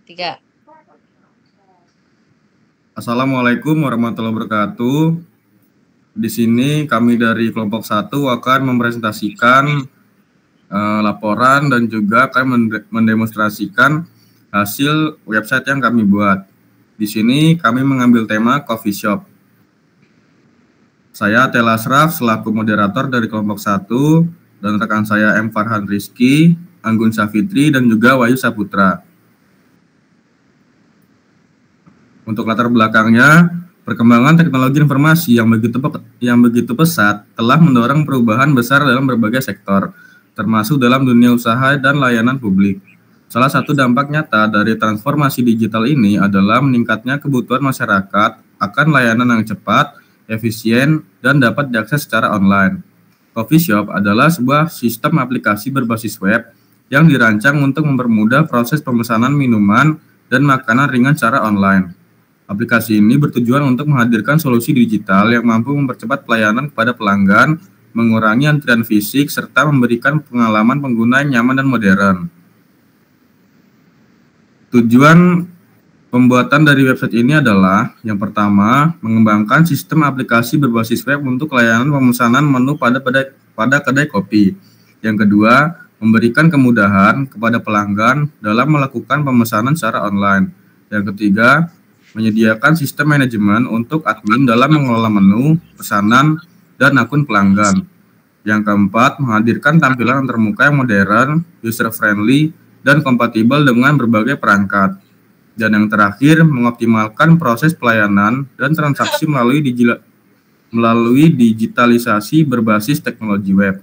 Tiga. Assalamualaikum warahmatullahi wabarakatuh. Di sini kami dari kelompok 1 akan mempresentasikan laporan dan juga akan mendemonstrasikan hasil website yang kami buat. Di sini kami mengambil tema coffee shop. Saya Tela Asraf selaku moderator dari kelompok 1 dan rekan saya M. Farhan Rizky, Anggun Safitri, dan juga Wahyu Saputra. Untuk latar belakangnya, perkembangan teknologi informasi yang begitu pesat telah mendorong perubahan besar dalam berbagai sektor, termasuk dalam dunia usaha dan layanan publik. Salah satu dampak nyata dari transformasi digital ini adalah meningkatnya kebutuhan masyarakat akan layanan yang cepat, efisien, dan dapat diakses secara online. Coffee shop adalah sebuah sistem aplikasi berbasis web yang dirancang untuk mempermudah proses pemesanan minuman dan makanan ringan secara online. Aplikasi ini bertujuan untuk menghadirkan solusi digital yang mampu mempercepat pelayanan kepada pelanggan, mengurangi antrian fisik, serta memberikan pengalaman pengguna yang nyaman dan modern. Tujuan pembuatan dari website ini adalah, yang pertama, mengembangkan sistem aplikasi berbasis web untuk layanan pemesanan menu pada kedai kopi. Yang kedua, memberikan kemudahan kepada pelanggan dalam melakukan pemesanan secara online. Yang ketiga, menyediakan sistem manajemen untuk admin dalam mengelola menu, pesanan, dan akun pelanggan. Yang keempat, menghadirkan tampilan antarmuka yang modern, user-friendly, dan kompatibel dengan berbagai perangkat. Dan yang terakhir, mengoptimalkan proses pelayanan dan transaksi melalui digitalisasi berbasis teknologi web.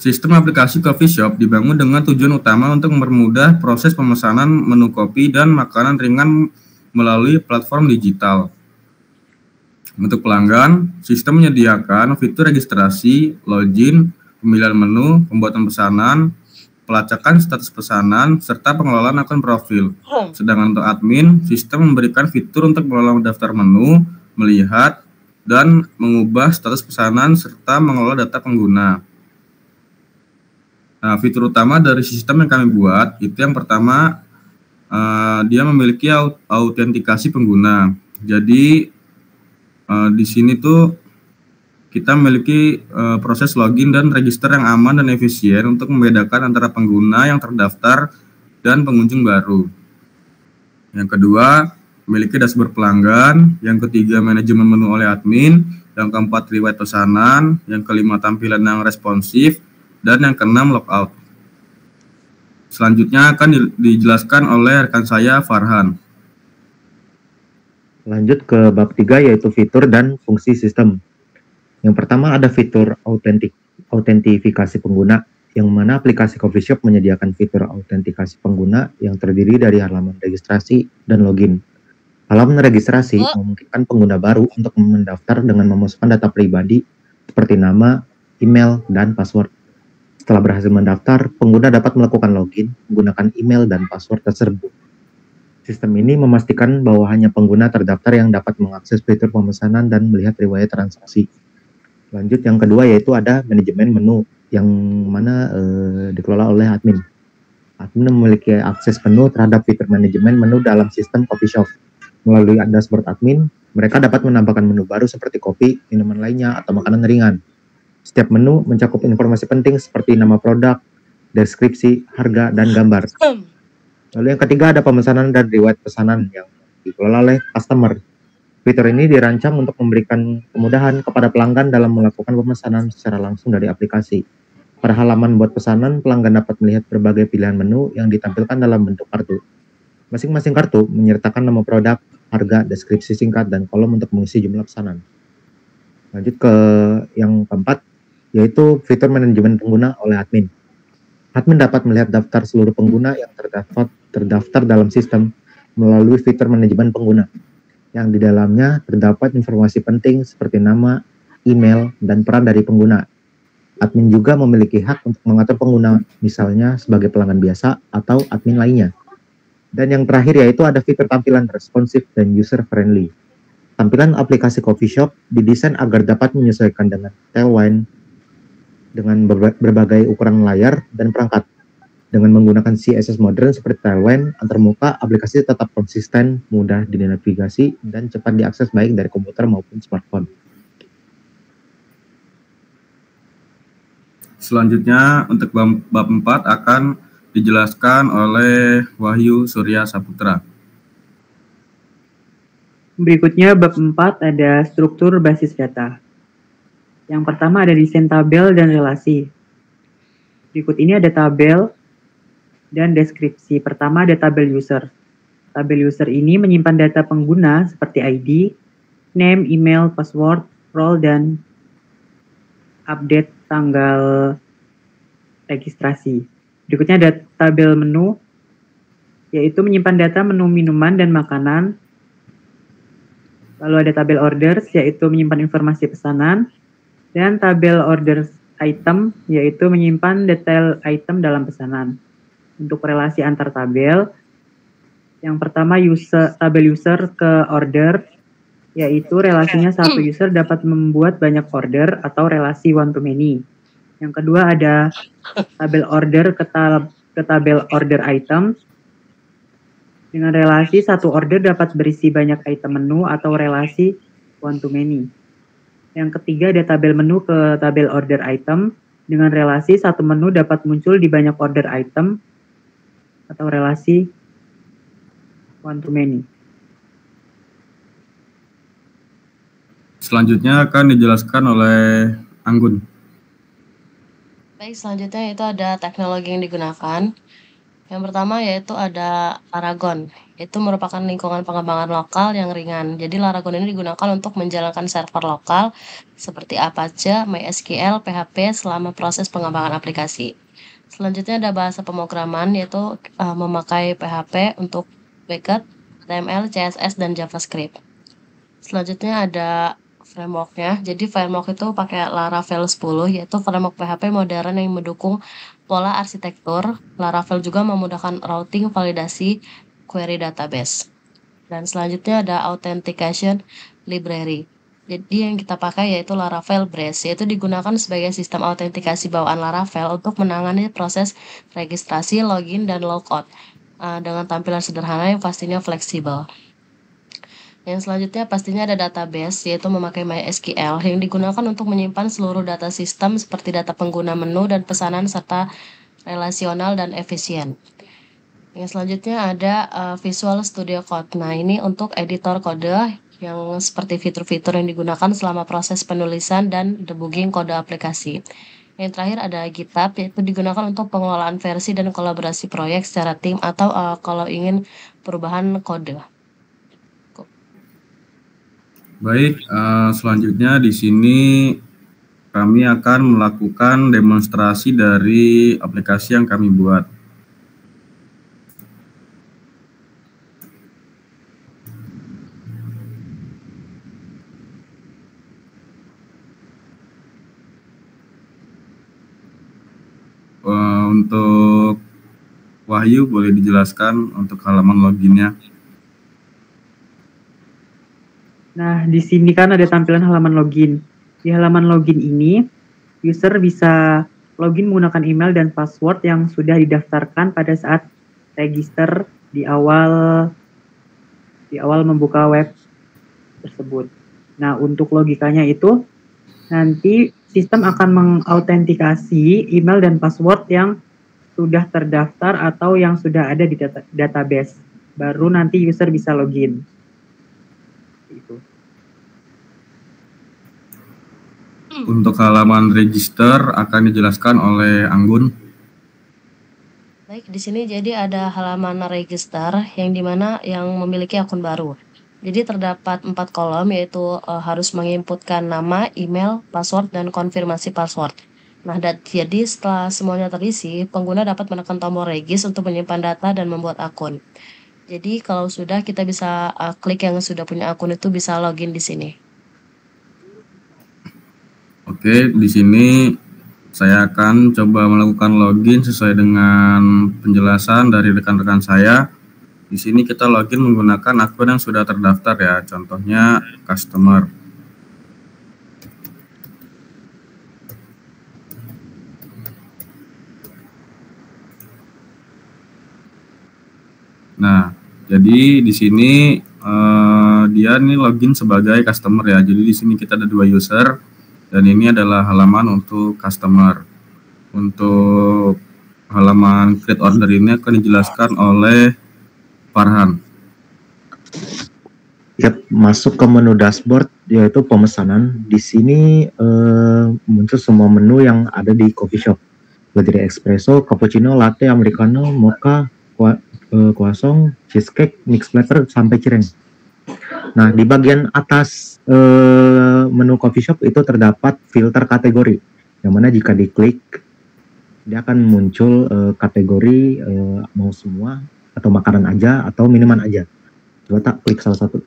Sistem aplikasi coffee shop dibangun dengan tujuan utama untuk mempermudah proses pemesanan menu kopi dan makanan ringan melalui platform digital. Untuk pelanggan, sistem menyediakan fitur registrasi, login, pemilihan menu, pembuatan pesanan, pelacakan status pesanan, serta pengelolaan akun profil. Sedangkan untuk admin, sistem memberikan fitur untuk mengelola daftar menu, melihat, dan mengubah status pesanan, serta mengelola data pengguna. Nah, fitur utama dari sistem yang kami buat itu yang pertama, dia memiliki autentikasi pengguna. Jadi di sini tuh kita memiliki proses login dan register yang aman dan efisien untuk membedakan antara pengguna yang terdaftar dan pengunjung baru. Yang kedua, memiliki dashboard pelanggan. Yang ketiga, manajemen menu oleh admin. Yang keempat, riwayat pesanan. Yang kelima, tampilan yang responsif. Dan yang keenam, logout. Selanjutnya akan dijelaskan oleh rekan saya, Farhan. Lanjut ke bab 3, yaitu fitur dan fungsi sistem. Yang pertama ada fitur autentifikasi pengguna, yang mana aplikasi coffee shop menyediakan fitur autentikasi pengguna yang terdiri dari halaman registrasi dan login. Halaman registrasi memungkinkan pengguna baru untuk mendaftar dengan memasukkan data pribadi seperti nama, email, dan password. Setelah berhasil mendaftar, pengguna dapat melakukan login menggunakan email dan password tersebut. Sistem ini memastikan bahwa hanya pengguna terdaftar yang dapat mengakses fitur pemesanan dan melihat riwayat transaksi. Lanjut yang kedua yaitu ada manajemen menu yang mana dikelola oleh admin. Admin memiliki akses penuh terhadap fitur manajemen menu dalam sistem coffee shop. Melalui dashboard admin, mereka dapat menambahkan menu baru seperti kopi, minuman lainnya, atau makanan ringan. Setiap menu mencakup informasi penting seperti nama produk, deskripsi, harga, dan gambar. Lalu yang ketiga ada pemesanan dan riwayat pesanan yang dikelola oleh customer. Fitur ini dirancang untuk memberikan kemudahan kepada pelanggan dalam melakukan pemesanan secara langsung dari aplikasi. Pada halaman buat pesanan, pelanggan dapat melihat berbagai pilihan menu yang ditampilkan dalam bentuk kartu. Masing-masing kartu menyertakan nama produk, harga, deskripsi singkat, dan kolom untuk mengisi jumlah pesanan. Lanjut ke yang keempat, yaitu fitur manajemen pengguna oleh admin. Admin dapat melihat daftar seluruh pengguna yang terdaftar dalam sistem melalui fitur manajemen pengguna, yang di dalamnya terdapat informasi penting seperti nama, email, dan peran dari pengguna. Admin juga memiliki hak untuk mengatur pengguna, misalnya sebagai pelanggan biasa atau admin lainnya. Dan yang terakhir yaitu ada fitur tampilan responsif dan user-friendly. Tampilan aplikasi coffee shop didesain agar dapat menyesuaikan dengan tailwind dengan berbagai ukuran layar dan perangkat. Dengan menggunakan CSS modern seperti Tailwind, antarmuka, aplikasi tetap konsisten, mudah dinavigasi, dan cepat diakses baik dari komputer maupun smartphone. Selanjutnya untuk bab 4 akan dijelaskan oleh Wahyu Surya Saputra. Berikutnya bab 4 ada struktur basis data. Yang pertama ada desain tabel dan relasi. Berikut ini ada tabel dan deskripsi. Pertama ada tabel user. Tabel user ini menyimpan data pengguna seperti ID, name, email, password, role, dan update tanggal registrasi. Berikutnya ada tabel menu, yaitu menyimpan data menu minuman dan makanan. Lalu ada tabel orders, yaitu menyimpan informasi pesanan. Dan tabel orders item, yaitu menyimpan detail item dalam pesanan. Untuk relasi antar tabel, yang pertama tabel user ke order, yaitu relasinya satu user dapat membuat banyak order atau relasi one to many. Yang kedua ada tabel order ke tabel order item, dengan relasi satu order dapat berisi banyak item menu atau relasi one to many. Yang ketiga ada tabel menu ke tabel order item, dengan relasi satu menu dapat muncul di banyak order item atau relasi one to many. Selanjutnya akan dijelaskan oleh Anggun. Baik, selanjutnya itu ada teknologi yang digunakan. Yang pertama yaitu ada Laragon. Itu merupakan lingkungan pengembangan lokal yang ringan. Jadi Laragon ini digunakan untuk menjalankan server lokal seperti Apache, MySQL, PHP selama proses pengembangan aplikasi. Selanjutnya ada bahasa pemrograman, yaitu memakai PHP untuk backend, HTML, CSS, dan JavaScript. Selanjutnya ada frameworknya. Jadi framework itu pakai Laravel 10, yaitu framework PHP modern yang mendukung pola arsitektur. Laravel juga memudahkan routing, validasi, query database. Dan selanjutnya ada authentication library. Jadi yang kita pakai yaitu Laravel Braze, yaitu digunakan sebagai sistem autentikasi bawaan Laravel untuk menangani proses registrasi, login, dan logout dengan tampilan sederhana yang pastinya fleksibel. Yang selanjutnya pastinya ada database, yaitu memakai MySQL yang digunakan untuk menyimpan seluruh data sistem seperti data pengguna menu dan pesanan serta relasional dan efisien. Yang selanjutnya ada Visual Studio Code. Nah, ini untuk editor kode yang seperti fitur-fitur yang digunakan selama proses penulisan dan debugging kode aplikasi. Yang terakhir ada GitHub, yaitu digunakan untuk pengelolaan versi dan kolaborasi proyek secara tim atau kalau ingin perubahan kode. Baik, selanjutnya di sini kami akan melakukan demonstrasi dari aplikasi yang kami buat. Untuk Wahyu boleh dijelaskan untuk halaman loginnya. Nah, di sini kan ada tampilan halaman login. Di halaman login ini, user bisa login menggunakan email dan password yang sudah didaftarkan pada saat register di awal membuka web tersebut. Nah, untuk logikanya itu, nanti sistem akan mengautentikasi email dan password yang sudah terdaftar atau yang sudah ada di database. Baru nanti user bisa login. Itu. Untuk halaman register akan dijelaskan oleh Anggun. Baik, di sini jadi ada halaman register yang dimana yang memiliki akun baru. Jadi terdapat 4 kolom, yaitu harus menginputkan nama, email, password, dan konfirmasi password. Nah, jadi setelah semuanya terisi, pengguna dapat menekan tombol regis untuk menyimpan data dan membuat akun. Jadi kalau sudah, kita bisa klik yang sudah punya akun itu bisa login di sini. Oke, di sini saya akan coba melakukan login sesuai dengan penjelasan dari rekan-rekan saya. Di sini kita login menggunakan akun yang sudah terdaftar ya, contohnya customer. Nah, jadi di sini dia nih login sebagai customer ya. Jadi di sini kita ada 2 user dan ini adalah halaman untuk customer. Untuk halaman create order ini akan dijelaskan oleh Farhan. Yap, masuk ke menu dashboard yaitu pemesanan. Di sini muncul semua menu yang ada di coffee shop. Mulai dari espresso, cappuccino, latte, americano, mocha, croissant, cheesecake, mixed platter sampai cireng. Nah, di bagian atas menu coffee shop itu terdapat filter kategori. Yang mana jika diklik dia akan muncul kategori mau semua atau makanan aja atau minuman aja. Coba tak klik salah satu.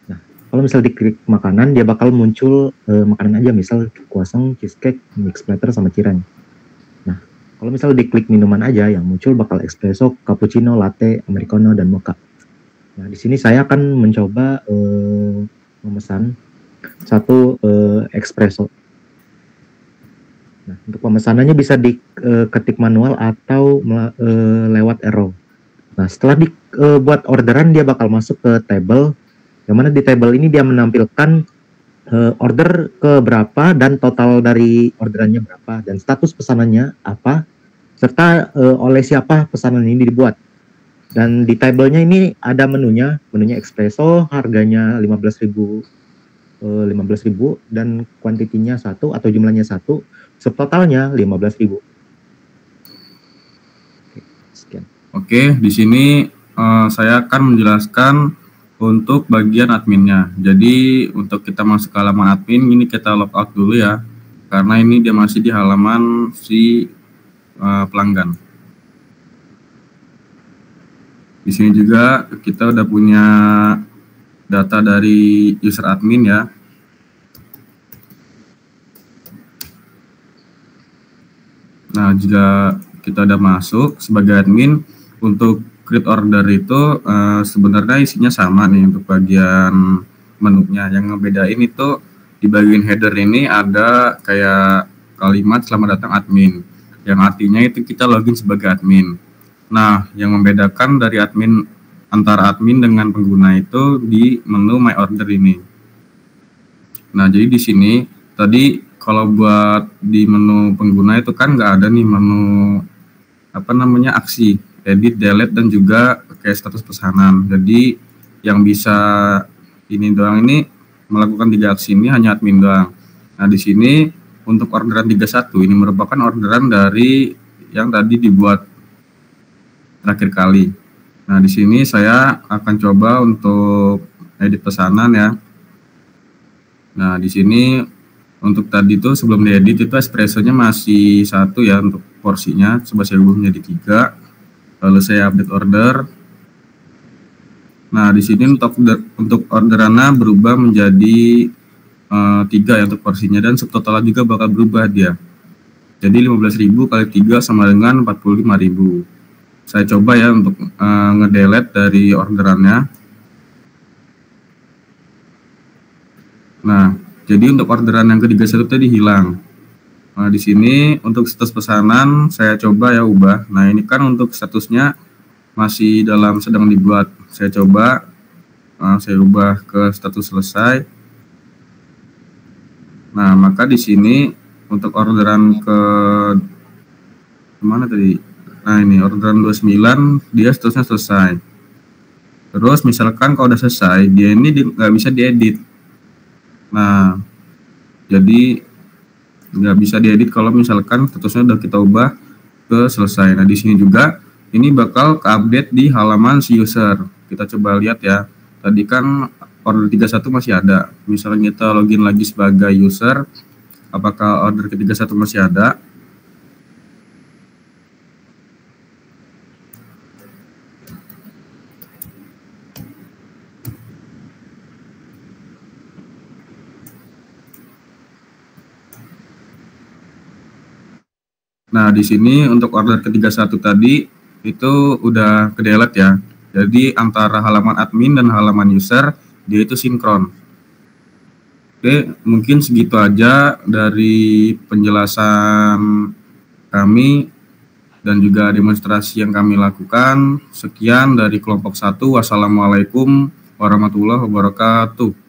Nah, kalau misal diklik makanan, dia bakal muncul makanan aja, misal croissant, cheesecake, mixed platter, sama cireng. Nah, kalau misal diklik minuman aja, yang muncul bakal espresso, cappuccino, latte, americano, dan mocha. Nah, di sini saya akan mencoba memesan satu espresso. Nah, untuk pemesanannya bisa diketik manual atau lewat arrow. Nah, setelah dibuat orderan, dia bakal masuk ke table, yang mana di table ini dia menampilkan order ke berapa dan total dari orderannya berapa dan status pesanannya apa, serta oleh siapa pesanan ini dibuat. Dan di tabelnya ini ada menunya espresso, harganya 15.000 dan kuantitinya 1 atau jumlahnya 1, subtotalnya 15.000. Sekian. Oke, di sini saya akan menjelaskan untuk bagian adminnya. Jadi untuk kita masuk ke halaman admin, ini kita logout dulu ya, karena ini dia masih di halaman si pelanggan. Di sini juga kita udah punya data dari user admin ya. Nah, jika kita udah masuk sebagai admin, untuk create order itu sebenarnya isinya sama nih untuk bagian menunya. Yang ngebedain itu di bagian header ini ada kayak kalimat selamat datang admin, yang artinya itu kita login sebagai admin. Nah, yang membedakan dari admin antara admin dengan pengguna itu di menu My Order ini. Nah, jadi di sini tadi kalau buat di menu pengguna itu kan nggak ada nih menu aksi, edit, delete, dan juga kayak status pesanan. Jadi yang bisa ini doang ini melakukan 3 aksi ini hanya admin doang. Nah, di sini untuk orderan 31 ini merupakan orderan dari yang tadi dibuat terakhir kali. Nah, di sini saya akan coba untuk edit pesanan ya. Nah, di sini untuk tadi itu sebelum diedit itu espressonya masih 1 ya untuk porsinya, coba saya ubah menjadi 3. Lalu saya update order. Nah, di sini untuk orderannya berubah menjadi 3 ya untuk porsinya, dan subtotalnya juga bakal berubah dia. Jadi 15.000 kali 3 sama dengan 45.000. Saya coba ya untuk ngedelete dari orderannya. Nah, jadi untuk orderan yang ke-31 tadi hilang. Nah, di sini untuk status pesanan saya coba ya ubah. Nah, ini kan untuk statusnya masih sedang dibuat. Saya coba saya ubah ke status selesai. Nah, maka di sini untuk orderan ke mana tadi? Nah, ini orderan 29 dia statusnya selesai. Terus misalkan kalau udah selesai, dia ini nggak bisa diedit. Nah, jadi nggak bisa diedit kalau misalkan statusnya udah kita ubah ke selesai. Nah, di sini juga ini bakal ke-update di halaman si user. Kita coba lihat ya. Tadi kan order 31 masih ada. Misalnya kita login lagi sebagai user, apakah order ke-31 masih ada? Nah, di sini untuk order ke-31 tadi itu udah ke-delete ya. Jadi antara halaman admin dan halaman user dia itu sinkron. Oke, mungkin segitu aja dari penjelasan kami. dan juga demonstrasi yang kami lakukan. Sekian dari kelompok 1. Wassalamualaikum warahmatullahi wabarakatuh.